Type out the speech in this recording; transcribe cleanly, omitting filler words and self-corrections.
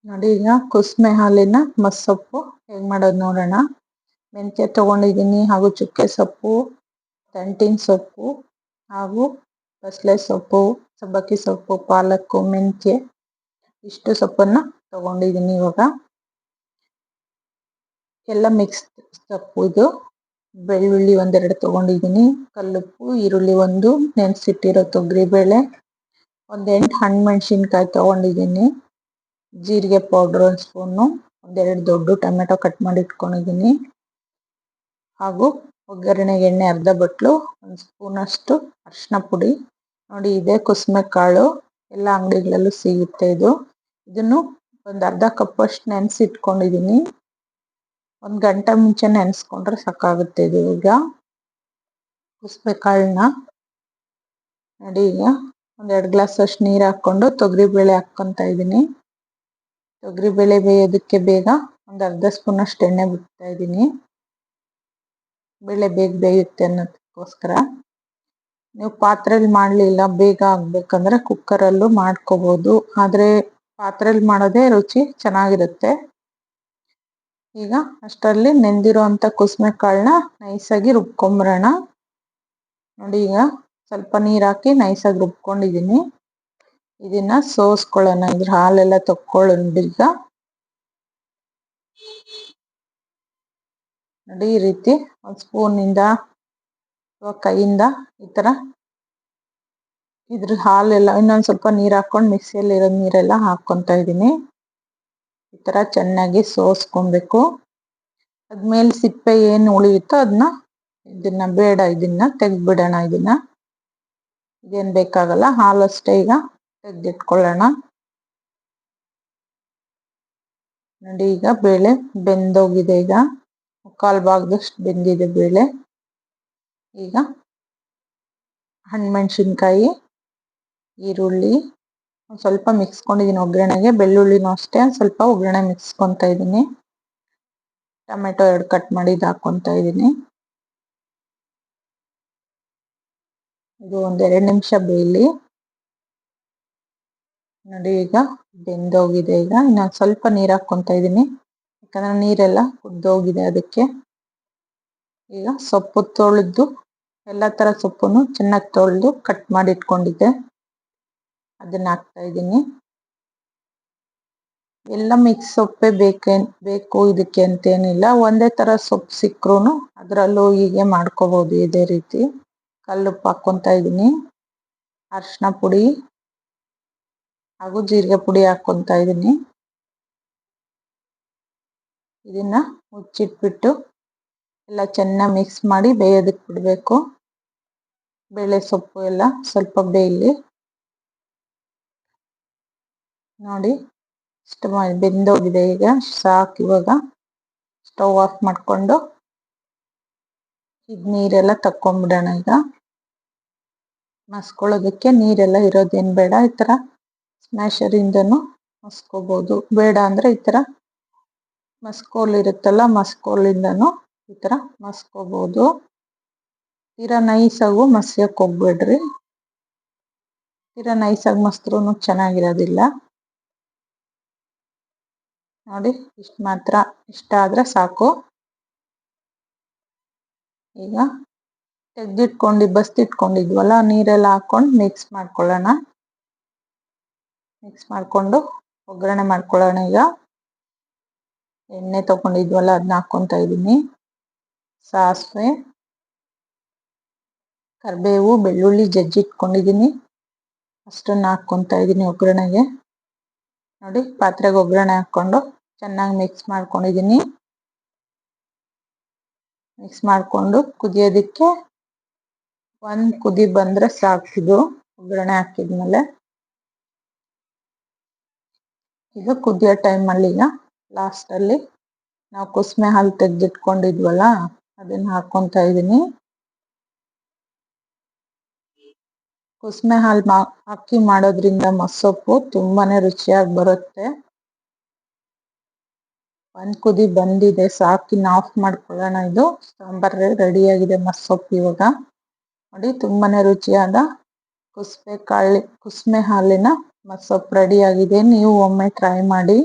ನೋಡಿ ಈಗ ಕುಸ್ಮೆ ಹಾಲಿನ ಮಸ್ಸೊಪ್ಪು ಹೇಗೆ ಮಾಡೋದು ನೋಡೋಣ. ಮೆಂತ್ಯ ತಗೊಂಡಿದ್ದೀನಿ, ಹಾಗೂ ಚುಕ್ಕೆ ಸೊಪ್ಪು, ದಂಟಿನ ಸೊಪ್ಪು, ಹಾಗೂ ಬಸಳೆ ಸೊಪ್ಪು, ಸಬ್ಬಕ್ಕಿ ಸೊಪ್ಪು, ಪಾಲಕ್ಕು, ಮೆಂತ್ಯ ಇಷ್ಟು ಸೊಪ್ಪನ್ನು ತಗೊಂಡಿದ್ದೀನಿ. ಇವಾಗ ಎಲ್ಲ ಮಿಕ್ಸ್ ಸೊಪ್ಪು ಇದು. ಬೆಳ್ಳುಳ್ಳಿ ಒಂದೆರಡು ತಗೊಂಡಿದ್ದೀನಿ, ಕಲ್ಲುಪ್ಪು, ಈರುಳ್ಳಿ ಒಂದು, ನೆನೆಸಿಟ್ಟಿರೋ ತೊಗರಿಬೇಳೆ, ಒಂದು 8 ಹಣ್ಣು ಮೆಣಸಿನ್ಕಾಯಿ ತಗೊಂಡಿದ್ದೀನಿ, ಜೀರಿಗೆ ಪೌಡ್ರ್ 1 ಸ್ಪೂನು, ಒಂದೆರಡು ದೊಡ್ಡ ಟೊಮೆಟೊ ಕಟ್ ಮಾಡಿ ಇಟ್ಕೊಂಡಿದ್ದೀನಿ, ಹಾಗೂ ಒಗ್ಗರಣೆಗೆ ಎಣ್ಣೆ ಅರ್ಧ ಬಟ್ಲು, 1 ಸ್ಪೂನಷ್ಟು ಅರಿಶಿನ ಪುಡಿ. ನೋಡಿ ಇದೆ ಕುಸ್ಮೆ ಕಾಳು, ಎಲ್ಲ ಅಂಗಡಿಗಳಲ್ಲೂ ಸಿಗುತ್ತೆ ಇದು. ಇದನ್ನು ಒಂದು ಅರ್ಧ ಕಪ್ಪಷ್ಟು ನೆನೆಸಿಟ್ಕೊಂಡಿದ್ದೀನಿ. 1 ಗಂಟೆ ಮುಂಚೆ ನೆನೆಸ್ಕೊಂಡ್ರೆ ಸಾಕಾಗುತ್ತೆ ಇದು. ಈಗ ಕುಸ್ಮೆ ಕಾಳನ್ನ ನೋಡಿ ಈಗ 1-2 ಗ್ಲಾಸ್ ಅಷ್ಟು ನೀರು ಹಾಕ್ಕೊಂಡು ತೊಗರಿಬೇಳೆ ಹಾಕ್ಕೊತಾ ಇದ್ದೀನಿ. ತೊಗರಿಬೇಳೆ ಬೇಯೋದಕ್ಕೆ ಬೇಗ ಒಂದು ಅರ್ಧ ಸ್ಪೂನಷ್ಟು ಎಣ್ಣೆ ಬಿಡ್ತಾ ಇದ್ದೀನಿ. ಬೇಳೆ ಬೇಗ ಬೇಯುತ್ತೆ ಅನ್ನೋದಕ್ಕೋಸ್ಕರ. ನೀವು ಪಾತ್ರೆಯಲ್ಲಿ ಮಾಡಲಿಲ್ಲ, ಬೇಗ ಆಗಬೇಕಂದ್ರೆ ಕುಕ್ಕರಲ್ಲೂ ಮಾಡ್ಕೋಬೋದು, ಆದರೆ ಪಾತ್ರೆಯಲ್ಲಿ ಮಾಡೋದೇ ರುಚಿ ಚೆನ್ನಾಗಿರುತ್ತೆ. ಈಗ ಅಷ್ಟರಲ್ಲಿ ನೆಂದಿರೋ ಅಂಥ ಕುಸ್ಮೆ ಕಾಳನ್ನ ನೈಸಾಗಿ ರುಬ್ಕೊಂಬರೋಣ. ನೋಡಿ ಈಗ ಸ್ವಲ್ಪ ನೀರು ಹಾಕಿ ನೈಸಾಗಿ ರುಬ್ಕೊಂಡಿದ್ದೀನಿ. ಇದನ್ನ ಸೋಸ್ಕೊಳ್ಳೋಣ, ಇದ್ರ ಹಾಲೆಲ್ಲ ತಕ್ಕೊಳ್ಳೋಣ. ಈಗ ನೋಡಿ ಈ ರೀತಿ 1 ಸ್ಪೂನಿಂದ ಅಥವಾ ಕೈಯಿಂದ ಈ ಥರ ಇದ್ರ ಹಾಲೆಲ್ಲ ಇನ್ನೊಂದು ಸ್ವಲ್ಪ ನೀರು ಹಾಕ್ಕೊಂಡು ಮಿಕ್ಸಿಯಲ್ಲಿರೋ ನೀರೆಲ್ಲ ಹಾಕ್ಕೊತಾ ಇದ್ದೀನಿ. ಈ ಥರ ಚೆನ್ನಾಗಿ ಸೋಸ್ಕೊಬೇಕು. ಅದ್ಮೇಲೆ ಸಿಪ್ಪೆ ಏನು ಉಳಿಯುತ್ತೋ ಇದನ್ನ ಬೇಡ, ಇದನ್ನ ತೆಗೆದ್ಬಿಡೋಣ. ಇದೇನು ಬೇಕಾಗಲ್ಲ, ಹಾಲಷ್ಟೇ ಈಗ ತೆಗೆದಿಟ್ಕೊಳ್ಳೋಣ. ನೋಡಿ ಈಗ ಬೇಳೆ ಬೆಂದೋಗಿದೆ, ಈಗ 1/4 ಭಾಗದಷ್ಟು ಬೆಂದಿದೆ ಬೇಳೆ. ಈಗ ಹಣ್ಣುಮೆಣಸಿನ್ಕಾಯಿ, ಈರುಳ್ಳಿ ಸ್ವಲ್ಪ ಮಿಕ್ಸ್ಕೊಂಡಿದ್ದೀನಿ ಒಗ್ಗರಣೆಗೆ, ಬೆಳ್ಳುಳ್ಳಿನೂ ಅಷ್ಟೇ ಸ್ವಲ್ಪ ಒಗ್ಗರಣೆ ಮಿಕ್ಸ್ಕೊತಾ ಇದ್ದೀನಿ. ಟೊಮೆಟೊ 2 ಕಟ್ ಮಾಡಿದ್ದು ಹಾಕ್ಕೊತಾ ಇದ್ದೀನಿ. ಇದು 1-2 ನಿಮಿಷ ಬೇಯಲಿ. ನೋಡಿ ಈಗ ಬೆಂದೋಗಿದೆ. ಈಗ ಇನ್ನೊಂದು ಸ್ವಲ್ಪ ನೀರು ಹಾಕ್ಕೊತಾ ಇದ್ದೀನಿ, ಯಾಕಂದರೆ ನೀರೆಲ್ಲ ಕುದ್ದೋಗಿದೆ ಅದಕ್ಕೆ. ಈಗ ಸೊಪ್ಪು ತೊಳೆದು ಎಲ್ಲ ಥರ ಸೊಪ್ಪನ್ನು ಚೆನ್ನಾಗಿ ತೊಳೆದು ಕಟ್ ಮಾಡಿ ಇಟ್ಕೊಂಡಿದ್ದೆ, ಅದನ್ನು ಹಾಕ್ತಾ ಇದ್ದೀನಿ. ಎಲ್ಲ ಮಿಕ್ಸ್ ಸೊಪ್ಪೇ ಬೇಕು ಇದಕ್ಕೆ ಅಂತೇನಿಲ್ಲ, ಒಂದೇ ಥರ ಸೊಪ್ಪು ಸಿಕ್ಕರೂ ಅದರಲ್ಲೂ ಹೀಗೆ ಮಾಡ್ಕೋಬೋದು ಇದೇ ರೀತಿ. ಕಲ್ಲುಪ್ಪು ಹಾಕ್ಕೊತಾ ಇದ್ದೀನಿ, ಅರಿಶಿನ ಪುಡಿ ಹಾಗೂ ಜೀರಿಗೆ ಪುಡಿ ಹಾಕ್ಕೊತಾ ಇದ್ದೀನಿ. ಇದನ್ನ ಮುಚ್ಚಿಟ್ಬಿಟ್ಟು ಎಲ್ಲ ಚೆನ್ನಾಗಿ ಮಿಕ್ಸ್ ಮಾಡಿ ಬೇಯೋದಕ್ಕೆ ಬಿಡಬೇಕು. ಬೇಳೆ ಸೊಪ್ಪು ಎಲ್ಲ ಸ್ವಲ್ಪ ಬೇಯಲಿ. ನೋಡಿ ಇಷ್ಟು ಬೆಂದೋಗಿದೆ, ಈಗ ಸಾಕು. ಇವಾಗ ಸ್ಟವ್ ಆಫ್ ಮಾಡಿಕೊಂಡು ಇದು ನೀರೆಲ್ಲ ತಕ್ಕೊಂಬಿಡೋಣ. ಈಗ ಮಸ್ಕೊಳ್ಳೋದಕ್ಕೆ ನೀರೆಲ್ಲ ಇರೋದೇನು ಬೇಡ, ಈ ಥರ ಸ್ಮ್ಯಾಶರಿಂದನೂ ಮಸ್ಕೋಬೋದು. ಬೇಡ ಅಂದರೆ ಈ ಥರ ಮಸ್ಕೋಲ್ ಇರುತ್ತಲ್ಲ, ಮಸ್ಕೋಲಿಂದನೂ ಈ ಥರ ಮಸ್ಕೋಬೋದು. ತೀರಾ ನೈಸಾಗೂ ಮಸ್ಯಕ್ಕೆ ಹೋಗ್ಬೇಡ್ರಿ, ತೀರಾ ನೈಸಾಗಿ ಮಸ್ತ್ರೂ ಚೆನ್ನಾಗಿರೋದಿಲ್ಲ. ನೋಡಿ ಇಷ್ಟು ಮಾತ್ರ, ಇಷ್ಟ ಆದರೆ ಸಾಕು. ಈಗ ಬಸ್ತಿಟ್ಕೊಂಡಿದ್ವಲ್ಲ ನೀರೆಲ್ಲ ಹಾಕ್ಕೊಂಡು ಮಿಕ್ಸ್ ಮಾಡ್ಕೊಳ್ಳೋಣ. ಮಿಕ್ಸ್ ಮಾಡಿಕೊಂಡು ಒಗ್ಗರಣೆ ಮಾಡ್ಕೊಳ್ಳೋಣ. ಈಗ ಎಣ್ಣೆ ತೊಗೊಂಡಿದ್ವಲ್ಲ ಅದನ್ನ ಹಾಕ್ಕೊತಾ ಇದ್ದೀನಿ. ಸಾಸಿವೆ, ಕರಿಬೇವು, ಬೆಳ್ಳುಳ್ಳಿ ಜಜ್ಜಿಟ್ಕೊಂಡಿದ್ದೀನಿ, ಅಷ್ಟನ್ನು ಹಾಕ್ಕೊತಾ ಇದ್ದೀನಿ ಒಗ್ಗರಣೆಗೆ. ನೋಡಿ ಪಾತ್ರೆಗೆ ಒಗ್ಗರಣೆ ಹಾಕ್ಕೊಂಡು ಚೆನ್ನಾಗಿ ಮಿಕ್ಸ್ ಮಾಡ್ಕೊಂಡಿದ್ದೀನಿ. ಮಿಕ್ಸ್ ಮಾಡಿಕೊಂಡು ಕುದಿಯೋದಕ್ಕೆ 1 ಕುದಿ ಬಂದರೆ ಸಾಕಿದು ಒಗ್ಗರಣೆ ಹಾಕಿದ್ಮೇಲೆ. ಈಗ ಕುದಿಯೋ ಟೈಮಲ್ಲಿ ಈಗ ಲಾಸ್ಟಲ್ಲಿ ನಾವು ಕುಸ್ಮೆ ಹಾಲು ತೆಗೆದಿಟ್ಕೊಂಡಿದ್ವಲ್ಲ ಅದನ್ನು ಹಾಕ್ಕೊತಾ ಇದ್ದೀನಿ. ಕುಸ್ಮೆ ಹಾಲು ಹಾಕಿ ಮಾಡೋದ್ರಿಂದ ಮಸ್ಸೊಪ್ಪು ತುಂಬಾ ರುಚಿಯಾಗಿ ಬರುತ್ತೆ. 1 ಕುದಿ ಬಂದಿದೆ, ಸಾಕಿನ್ನು ಆಫ್ ಮಾಡ್ಕೊಳ್ಳೋಣ. ಇದು ಸಾಂಬಾರು ರೆಡಿಯಾಗಿದೆ ಮಸ್ಸೊಪ್ಪು. ಇವಾಗ ನೋಡಿ ತುಂಬಾ ರುಚಿಯಾದ ಕುಸ್ಮೆ ಹಾಲಿನ ಮಸ್ಸೊಪ್ಪು ರೆಡಿಯಾಗಿದೆ. ನೀವು ಒಮ್ಮೆ ಟ್ರೈ ಮಾಡಿ.